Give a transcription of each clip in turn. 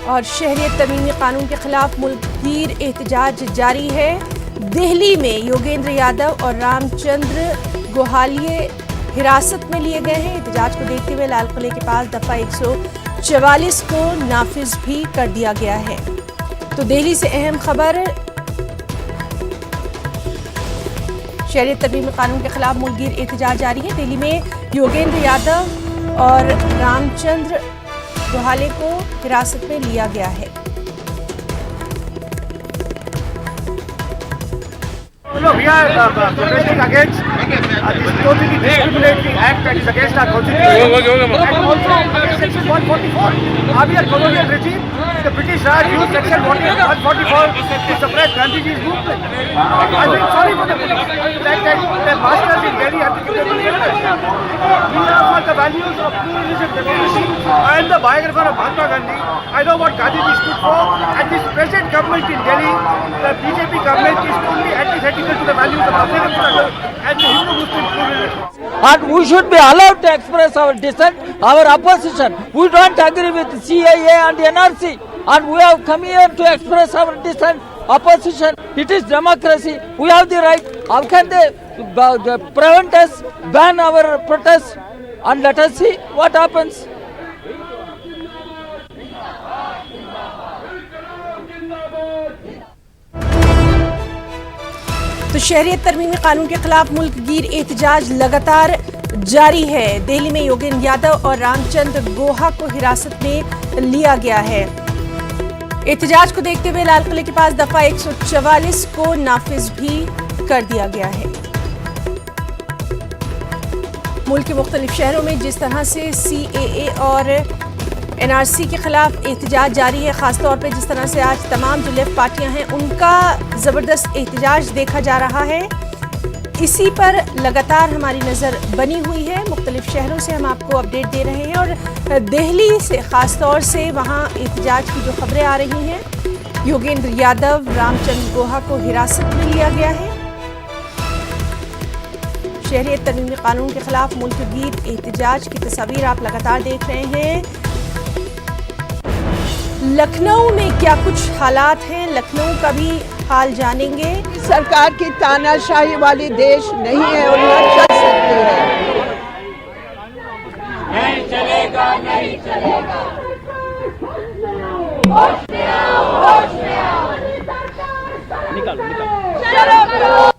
और शहरियत तरमीमी कानून के खिलाफ मुल्कगीर एहतजाज जारी है। दिल्ली में योगेंद्र यादव और रामचंद्र गोहालिये हिरासत में लिए गए हैं। एहतजाज को देखते हुए लाल किले के पास दफा 144 को नाफिज भी कर दिया गया है। तो दिल्ली से अहम खबर, शहरियत तरमीमी कानून के खिलाफ मुल्कगीर एहतजाज जारी है। दिल्ली में योगेंद्र यादव और रामचंद्र गोहाले को हिरासत में लिया गया है। We are protesting against this totally discriminatory act that is against our constitution. And also Section 144. Earlier colonial regime, the British Raj used Section 144 to suppress Gandhiji's movement. I feel sorry for the police that their masters in Delhi have to give them We are for the values of pluralism, democracy. I am the biographer of Mahatma Gandhi. I know what Gandhiji stood for. And this present government in Delhi, the BJP government is totally antithetical to the values of Muslim struggle and the Hindu-Muslim pluralism. And we should be allowed to express our dissent, our opposition. We don't agree with CAA and NRC, and we have come here to express our dissent, opposition. It is democracy. We have the right. How can they prevent us, ban our protests, and let us see what happens. तो शहरियत तरमीमी कानून के खिलाफ मुल्कगीर एहतजाज लगातार जारी है। दिल्ली में योगेंद्र यादव और रामचंद्र गोहा को हिरासत में लिया गया है। एहतजाज को देखते हुए लाल किले के पास दफा 144 को नाफिज भी कर दिया गया है। मुल्क के मुख्तलिफ शहरों में जिस तरह से CAA और NRC के खिलाफ एहतजाज जारी है, खासतौर पर जिस तरह से आज तमाम जो लेफ्ट पार्टियां हैं उनका ज़बरदस्त एहतजाज देखा जा रहा है, इसी पर लगातार हमारी नज़र बनी हुई है। मुख्तलिफ शहरों से हम आपको अपडेट दे रहे हैं और दिल्ली से ख़ासतौर से वहाँ एहतजाज की जो खबरें आ रही हैं। योगेंद्र यादव, रामचंद्र गोहा को हिरासत में लिया गया है। शहरियत तरमीमी कानून के खिलाफ मुल्कगीर एहतजाज की तस्वीर आप लगातार देख रहे हैं। लखनऊ में क्या कुछ हालात हैं, लखनऊ का भी हाल जानेंगे। सरकार की तानाशाही वाली देश नहीं है और न चल सकती है। नहीं चलेगा, नहीं चलेगा। होश में आओ, होश में आओ। निकालो। चलो।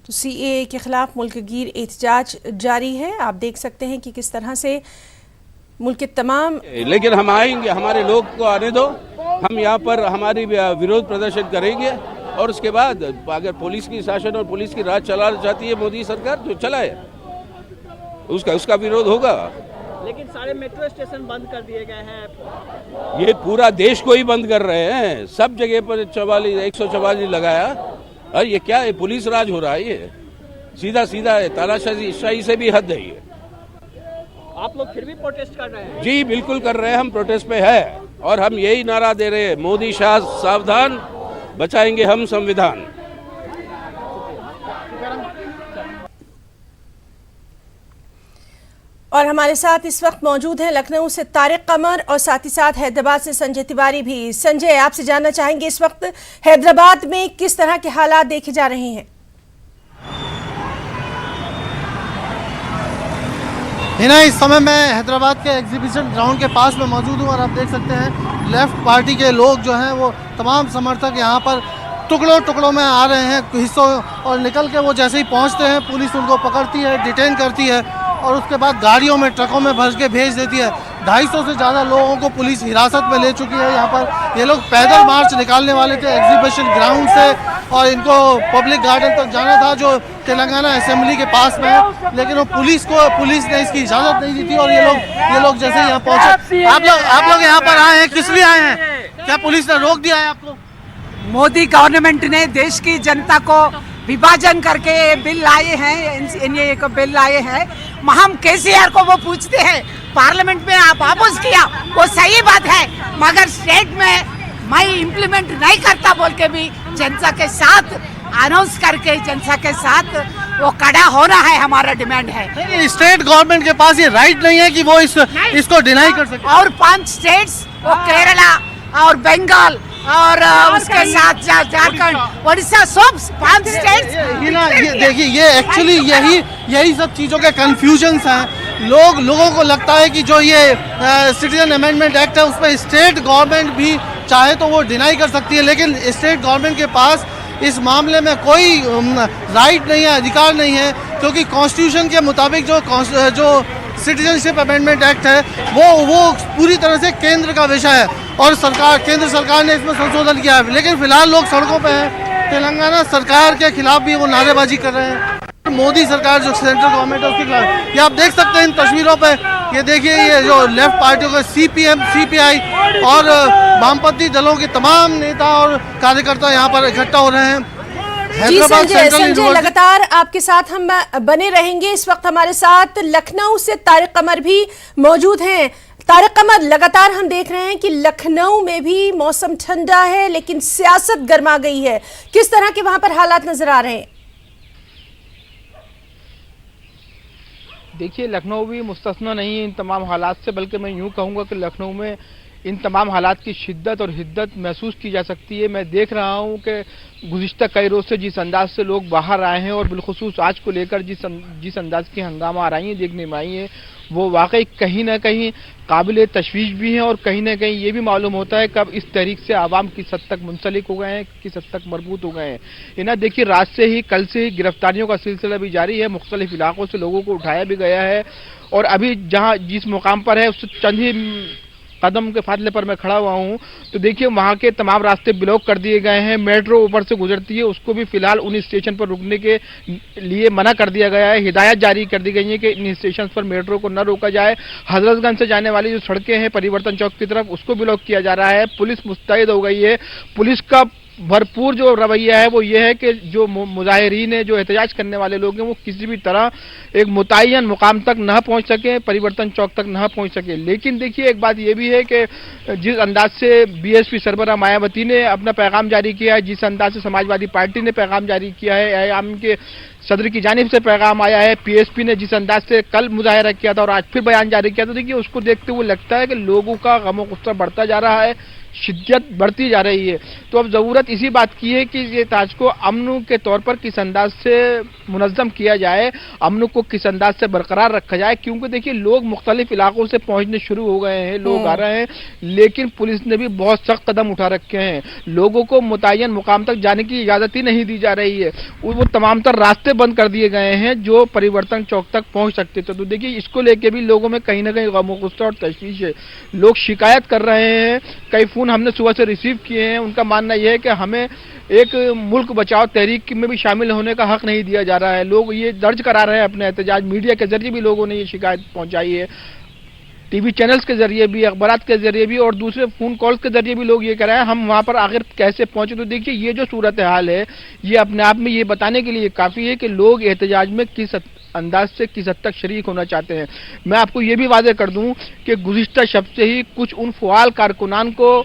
तो CAA के खिलाफ मुल्कगीर एहतजाज जारी है। आप देख सकते हैं कि किस तरह से मुल्क के तमाम, लेकिन हम आएंगे, हमारे लोग को आने दो, हम यहाँ पर हमारी विरोध प्रदर्शन करेंगे और उसके बाद अगर पुलिस की शासन और पुलिस की राज चलाना चाहती है मोदी सरकार तो चलाए, उसका विरोध होगा। लेकिन सारे मेट्रो स्टेशन बंद कर दिए गए हैं। ये पूरा देश को ही बंद कर रहे हैं, सब जगह पर 144 लगाया। और ये क्या है, पुलिस राज हो रहा है, ये सीधा है, तानाशाही से भी हद है ये। आप लोग फिर भी प्रोटेस्ट कर रहे हैं? जी बिल्कुल कर रहे हैं, हम प्रोटेस्ट पे है और हम यही नारा दे रहे हैं, मोदी शाह सावधान, बचाएंगे हम संविधान। और हमारे साथ इस वक्त मौजूद हैं लखनऊ से तारिक कमर और साथ ही साथ हैदराबाद से संजय तिवारी भी। संजय, आपसे जानना चाहेंगे इस वक्त हैदराबाद में किस तरह के हालात देखे जा रहे हैं? हिना, इस समय मैं हैदराबाद के एग्जीबिशन ग्राउंड के पास में मौजूद हूँ और आप देख सकते हैं लेफ्ट पार्टी के लोग जो हैं वो तमाम समर्थक यहाँ पर टुकड़ों में आ रहे हैं हिस्सों, और निकल के वो जैसे ही पहुँचते हैं पुलिस उनको पकड़ती है, डिटेन करती है और उसके बाद गाड़ियों में, ट्रकों में भर के भेज देती है। 250 से ज़्यादा लोगों को पुलिस हिरासत में ले चुकी है। यहाँ पर ये लोग पैदल मार्च निकालने वाले थे एग्जीबिशन ग्राउंड से और इनको पब्लिक गार्डन तक जाना था जो तेलंगाना असेंबली के पास में है, लेकिन वो पुलिस ने इसकी इजाज़त नहीं दी थी और ये लोग जैसे यहाँ पहुँचे। आप लोग यहाँ पर आए हैं, किस लिए आए हैं? क्या पुलिस ने रोक दिया है आपको? मोदी गवर्नमेंट ने देश की जनता को विभाजन करके ये बिल लाए हैं, ये एक बिल लाए हैं। हम केसीआर को वो पूछते हैं, पार्लियामेंट में आप वापस किया, वो सही बात है, मगर स्टेट में मैं इम्प्लीमेंट नहीं करता बोल के भी जनता के साथ अनाउंस करके जनता के साथ वो खड़ा होना है, हमारा डिमांड है। स्टेट गवर्नमेंट के पास ये राइट नहीं है कि वो इसको डिनाई कर सके। और 5 स्टेट्स, वो केरला और बंगाल और उसके साथ झारखंड, उड़ीसा, सब 5 स्टेट्स। ये देखिए, ये एक्चुअली यही सब चीज़ों के कंफ्यूजन्स हैं। लोगों को लगता है कि जो ये सिटीजन अमेंडमेंट एक्ट है उसमें स्टेट गवर्नमेंट भी चाहे तो वो डिनाई कर सकती है, लेकिन स्टेट गवर्नमेंट के पास इस मामले में कोई राइट नहीं है, अधिकार नहीं है, क्योंकि कॉन्स्टिट्यूशन के मुताबिक जो सिटीजनशिप अमेंडमेंट एक्ट है वो पूरी तरह से केंद्र का विषय है और केंद्र सरकार ने इसमें संशोधन किया है। लेकिन फिलहाल लोग सड़कों पे हैं। तेलंगाना सरकार के खिलाफ भी वो नारेबाजी कर रहे हैं। मोदी सरकार जो सेंट्रल गवर्नमेंट है उसके खिलाफ, ये आप देख सकते हैं इन तस्वीरों पे। ये देखिए, ये जो लेफ्ट पार्टियों के CPM, CPI और वामपंथी दलों के तमाम नेता और कार्यकर्ता यहाँ पर इकट्ठा हो रहे हैं। जी संजय, लगातार आपके साथ हम बने रहेंगे। इस वक्त हमारे साथ लखनऊ से तारिक कमर भी मौजूद हैं। तारिक कमर, लगातार हम देख रहे हैं कि लखनऊ में भी मौसम ठंडा है लेकिन सियासत गर्मा गई है। किस तरह के वहां पर हालात नजर आ रहे हैं? देखिए, लखनऊ भी मुस्तस्ना नहीं है इन तमाम हालात से, बल्कि मैं यूं कहूंगा कि लखनऊ में इन तमाम हालात की शिद्दत और हिद्दत महसूस की जा सकती है। मैं देख रहा हूं कि गुज़िश्ता कई रोज से जिस अंदाज से लोग बाहर आए हैं और बिलखुसूस आज को लेकर जिस अंदाज की हंगामा आराइयाँ देखने में आई है, वो वाकई कहीं ना कहीं काबिल तशवीश भी है और कहीं ना कहीं ये भी मालूम होता है कब इस तहरीक से आवाम किस हद तक मुंसलिक हो गए हैं, किस हद तक मरबूत हो गए हैं। इन्हें देखिए, रात से ही, कल से ही गिरफ्तारियों का सिलसिला भी जारी है। मुख्तलिफ इलाकों से लोगों को उठाया भी गया है और अभी जिस मुकाम पर है उससे चंद ही कदम के फासले पर मैं खड़ा हुआ हूं, तो देखिए वहां के तमाम रास्ते ब्लॉक कर दिए गए हैं। मेट्रो ऊपर से गुजरती है, उसको भी फिलहाल उन स्टेशन पर रुकने के लिए मना कर दिया गया है। हिदायत जारी कर दी गई है कि इन स्टेशन पर मेट्रो को न रोका जाए। हजरतगंज से जाने वाली जो सड़कें हैं परिवर्तन चौक की तरफ, उसको ब्लॉक किया जा रहा है। पुलिस मुस्तैद हो गई है। पुलिस का भरपूर जो रवैया है वो ये है कि जो मुजाहिरीन है, जो एहतजाज करने वाले लोग हैं, वो किसी भी तरह एक मुतय्यन मुकाम तक न पहुंच सके, परिवर्तन चौक तक न पहुंच सके। लेकिन देखिए, एक बात ये भी है कि जिस अंदाज से BSP सरबराह मायावती ने अपना पैगाम जारी किया है, जिस अंदाज से समाजवादी पार्टी ने पैगाम जारी किया है, आयाम के सदर की जानिब से पैगाम आया है, PSP ने जिस अंदाज से कल मुजाहिरा किया था और आज फिर बयान जारी किया, तो देखिए उसको देखते हुए लगता है कि लोगों का गम और गुस्सा बढ़ता जा रहा है, शिद्दत बढ़ती जा रही है। तो अब ज़रूरत इसी बात की है कि ये ताज को अमन के तौर पर किस अंदाज से मुनज़्ज़म किया जाए, अमन को किस अंदाज से बरकरार रखा जाए, क्योंकि देखिए लोग मुख्तलिफ इलाकों से पहुंचने शुरू हो गए हैं, लोग आ रहे हैं, लेकिन पुलिस ने भी बहुत सख्त कदम उठा रखे हैं। लोगों को मुतय्यन मुकाम तक जाने की इजाज़त ही नहीं दी जा रही है। वो तमाम तर रास्ते बंद कर दिए गए हैं जो परिवर्तन चौक तक पहुँच सकते थे। तो देखिए इसको लेके भी लोगों में कहीं ना कहीं गम गुस्सा और तशवीश है। लोग शिकायत कर रहे हैं, कई फ़ोन हमने सुबह से रिसीव किए हैं। उनका मानना यह है कि हमें एक मुल्क बचाओ तहरीक में भी शामिल होने का हक नहीं दिया जा रहा है। लोग ये दर्ज करा रहे हैं अपने एहतजाज, मीडिया के जरिए भी लोगों ने ये शिकायत पहुंचाई है, टीवी चैनल्स के जरिए भी, अखबारात के जरिए भी और दूसरे फोन कॉल्स के जरिए भी लोग ये कह रहे हैं हम वहां पर आखिर कैसे पहुंचे। तो देखिए ये जो सूरत हाल है ये अपने आप में ये बताने के लिए काफ़ी है कि लोग एहतजाज में किस अंदाज से किस हद तक शरीक होना चाहते हैं। मैं आपको ये भी वादे कर दूं कि गुज़िश्ता शब से ही कुछ उन फ़ुआल कारकुनान को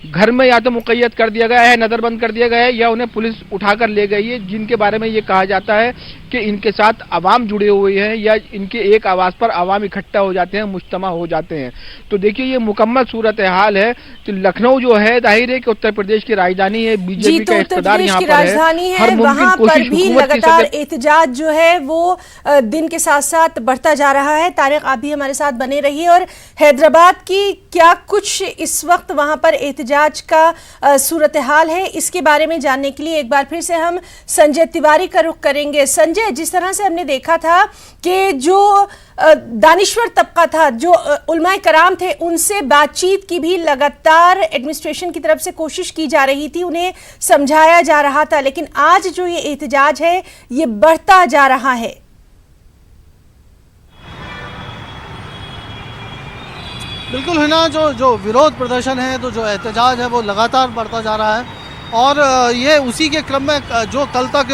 घर में या तो मुक़य्यद कर दिया गया है, नज़रबंद कर दिया गया है, या उन्हें पुलिस उठाकर ले गई है, जिनके बारे में ये कहा जाता है कि इनके साथ अवाम जुड़े हुए हैं या इनके एक आवाज़ पर अवाम इकट्ठा हो जाते हैं, मुज्तमा हो जाते हैं। तो देखिए ये मुकम्मल सूरत हाल है। तो लखनऊ जो है जाहिर है कि उत्तर प्रदेश की राजधानी है, बीजेपी का इक़्तिदार यहाँ पर है, वहाँ पर भी लगातार एहतजाज जो है वो दिन के साथ साथ बढ़ता जा रहा है। तारिक, आप भी हमारे साथ बने रहिए। और हैदराबाद की क्या कुछ इस वक्त वहाँ पर एहतजाज का सूरत हाल है, इसके बारे में जानने के लिए एक बार फिर से हम संजय तिवारी का रुख करेंगे। संजय, जिस तरह से हमने देखा था कि जो दानिश्वर तबका था, जो उलमाए कराम थे, उनसे बातचीत की भी लगातार एडमिनिस्ट्रेशन की तरफ से कोशिश की जा रही थी, उन्हें समझाया जा रहा था, लेकिन आज जो ये एहतजाज है ये बढ़ता जा रहा है। बिल्कुल है ना, जो विरोध प्रदर्शन है, तो जो एहतजाज है वो लगातार बढ़ता जा रहा है और ये उसी के क्रम में जो कल तक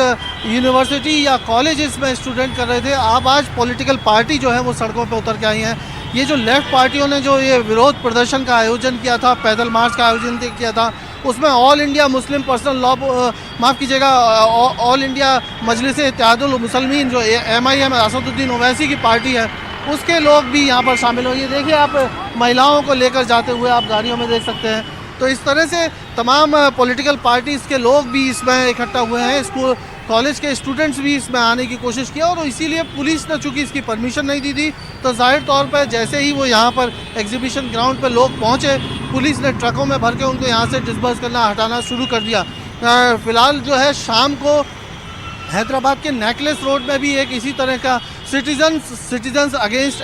यूनिवर्सिटी या कॉलेजेस में स्टूडेंट कर रहे थे, अब आज पॉलिटिकल पार्टी जो है वो सड़कों पे उतर के आई हैं। ये जो लेफ्ट पार्टियों ने जो ये विरोध प्रदर्शन का आयोजन किया था, पैदल मार्च का आयोजन किया था, उसमें all India Muslim personal law, माफ़ कीजिएगा, ऑल इंडिया मजलिस इत्तेहादुल मुसलमीन जो MIM असदुद्दीन ओवैसी की पार्टी है, उसके लोग भी यहाँ पर शामिल हुए। ये देखिए, आप महिलाओं को लेकर जाते हुए आप गाड़ियों में देख सकते हैं। तो इस तरह से तमाम पॉलिटिकल पार्टीज़ के लोग भी इसमें इकट्ठा हुए हैं, स्कूल कॉलेज के स्टूडेंट्स भी इसमें आने की कोशिश किया और इसीलिए पुलिस ने चूँकि इसकी परमिशन नहीं दी थी, तो जाहिर तौर पर जैसे ही वो यहाँ पर एग्जीबिशन ग्राउंड पर लोग पहुँचे, पुलिस ने ट्रकों में भर के उनको यहाँ से डिस्बर्स करना, हटाना शुरू कर दिया। फ़िलहाल जो है शाम को हैदराबाद के नेकलेस रोड में भी एक इसी तरह का citizens against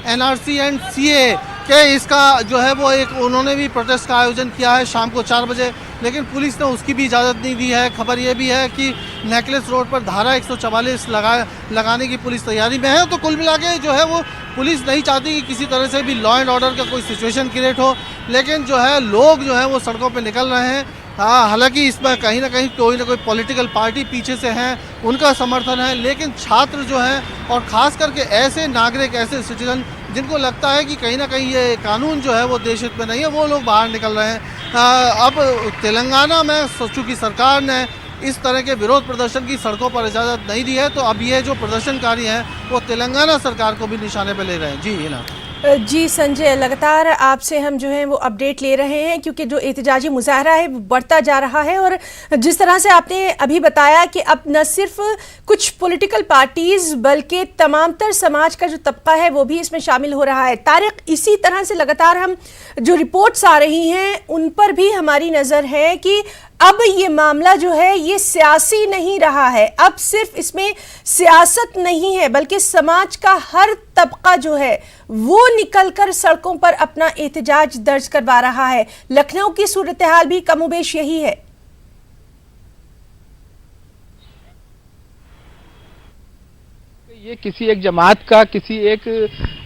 NRC and CAA के इसका जो है वो एक उन्होंने भी प्रोटेस्ट का आयोजन किया है शाम को 4 बजे, लेकिन पुलिस ने उसकी भी इजाज़त नहीं दी है। खबर ये भी है कि नेकलेस रोड पर धारा 144 लगाने की पुलिस तैयारी में है। तो कुल मिला के जो है वो पुलिस नहीं चाहती कि किसी तरह से भी लॉ एंड ऑर्डर का कोई सिचुएशन क्रिएट हो, लेकिन जो है लोग जो है वो सड़कों पर निकल रहे हैं। हालांकि इसमें कहीं ना कहीं कोई ना कोई पॉलिटिकल पार्टी पीछे से है, उनका समर्थन है, लेकिन छात्र जो हैं और ख़ास करके ऐसे नागरिक, ऐसे सिटीजन जिनको लगता है कि कहीं ना कहीं ये कानून जो है वो देश हित में नहीं है, वो लोग बाहर निकल रहे हैं। अब तेलंगाना में चूँकि सरकार ने इस तरह के विरोध प्रदर्शन की सड़कों पर इजाज़त नहीं दी है, तो अब ये जो प्रदर्शनकारी हैं वो तेलंगाना सरकार को भी निशाने पर ले रहे हैं। जी हिना। जी संजय, लगातार आपसे हम जो है वो अपडेट ले रहे हैं क्योंकि जो एहतजाजी मुजाहरा है वो बढ़ता जा रहा है और जिस तरह से आपने अभी बताया कि अब न सिर्फ कुछ पॉलिटिकल पार्टीज़ बल्कि तमाम तर समाज का जो तबका है वो भी इसमें शामिल हो रहा है। तारिक, इसी तरह से लगातार हम जो रिपोर्ट्स आ रही हैं उन पर भी हमारी नज़र है कि अब ये मामला जो है ये सियासी नहीं रहा है, अब सिर्फ इसमें सियासत नहीं है बल्कि समाज का हर तबका जो है वो निकलकर सड़कों पर अपना एहतजाज दर्ज करवा रहा है। लखनऊ की सूरत हाल भी कमोबेश यही है। ये किसी एक जमात का, किसी एक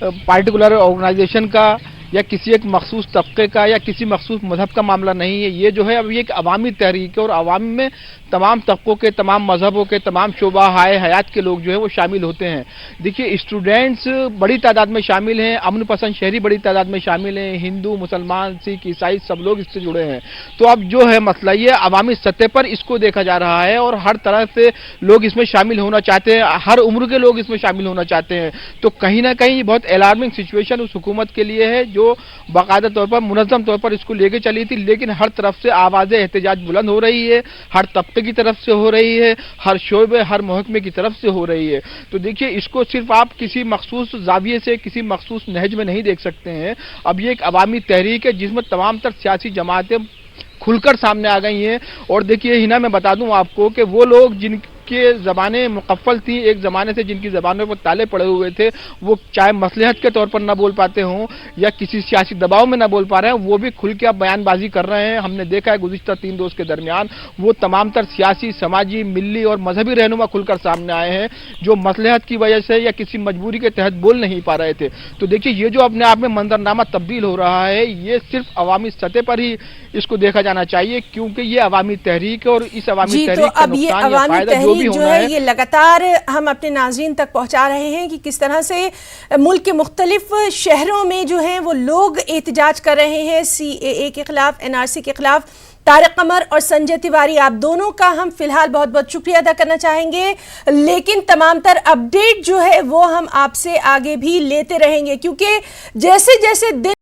पार्टिकुलर ऑर्गेनाइजेशन का या किसी एक मखसूस तबके का या किसी मखसूस मजहब का मामला नहीं है। ये जो है अब ये एक अवामी तहरीक है और अवाम में तमाम तबकों के, तमाम मजहबों के, तमाम शोबा हाय हयात के लोग जो है वो शामिल होते हैं। देखिए, स्टूडेंट्स बड़ी तादाद में शामिल हैं, अमन पसंद शहरी बड़ी तादाद में शामिल हैं, हिंदू, मुसलमान, सिख, ईसाई सब लोग इससे जुड़े हैं। तो अब जो है मसला ये अवामी सतह पर इसको देखा जा रहा है और हर तरह से लोग इसमें शामिल होना चाहते हैं, हर उम्र के लोग इसमें शामिल होना चाहते हैं। तो कहीं ना कहीं बहुत अलार्मिंग सिचुएशन उस हुकूमत के लिए है जो बाकायदा तौर पर मुनज़्ज़म तौर पर इसको लेके चली थी, लेकिन हर तरफ से आवाज़ें एहतजाज बुलंद हो रही है, हर तबके की तरफ से हो रही है, हर शोबे, हर महकमे की तरफ से हो रही है। तो देखिए, इसको सिर्फ आप किसी मखसूस जाविये से, किसी मखसूस नहज में नहीं देख सकते हैं। अब ये एक अवामी तहरीक है जिसमें तमाम तर सियासी जमातें खुलकर सामने आ गई हैं। और देखिए हिना, मैं बता दूं आपको कि वो लोग जिनके ज़बानें मुकफ़्फ़ल थी, एक ज़माने से जिनकी ज़बानों पर ताले पड़े हुए थे, वो चाहे मसलहत के तौर पर ना बोल पाते हों या किसी सियासी दबाव में ना बोल पा रहे हैं, वो भी खुल के अब बयानबाजी कर रहे हैं। हमने देखा है गुज़िश्ता 3 रोज़ के दरमियान वो तमाम तर सियासी, समाजी, मिली और मजहबी रहनुमा खुलकर सामने आए हैं जो मसलहत की वजह से या किसी मजबूरी के तहत बोल नहीं पा रहे थे। तो देखिए, ये जो अपने आप में मंजरनामा तब्दील हो रहा है, ये सिर्फ अवामी सतह पर ही इसको देखा जाना चाहिए, क्योंकि ये अवामी तहरीक है और इस अवामी तहरीक का नुकसान या फायदा जो भी जो है ये लगातार हम अपने नाज़रीन तक पहुंचा रहे हैं कि किस तरह से मुल्क के मुख्तलिफ शहरों में जो है वो लोग एहतजाज कर रहे हैं CAA के खिलाफ, NRC के खिलाफ। तारिक कमर और संजय तिवारी, आप दोनों का हम फिलहाल बहुत बहुत शुक्रिया अदा करना चाहेंगे, लेकिन तमाम तर अपडेट जो है वो हम आपसे आगे भी लेते रहेंगे क्योंकि जैसे जैसे दिन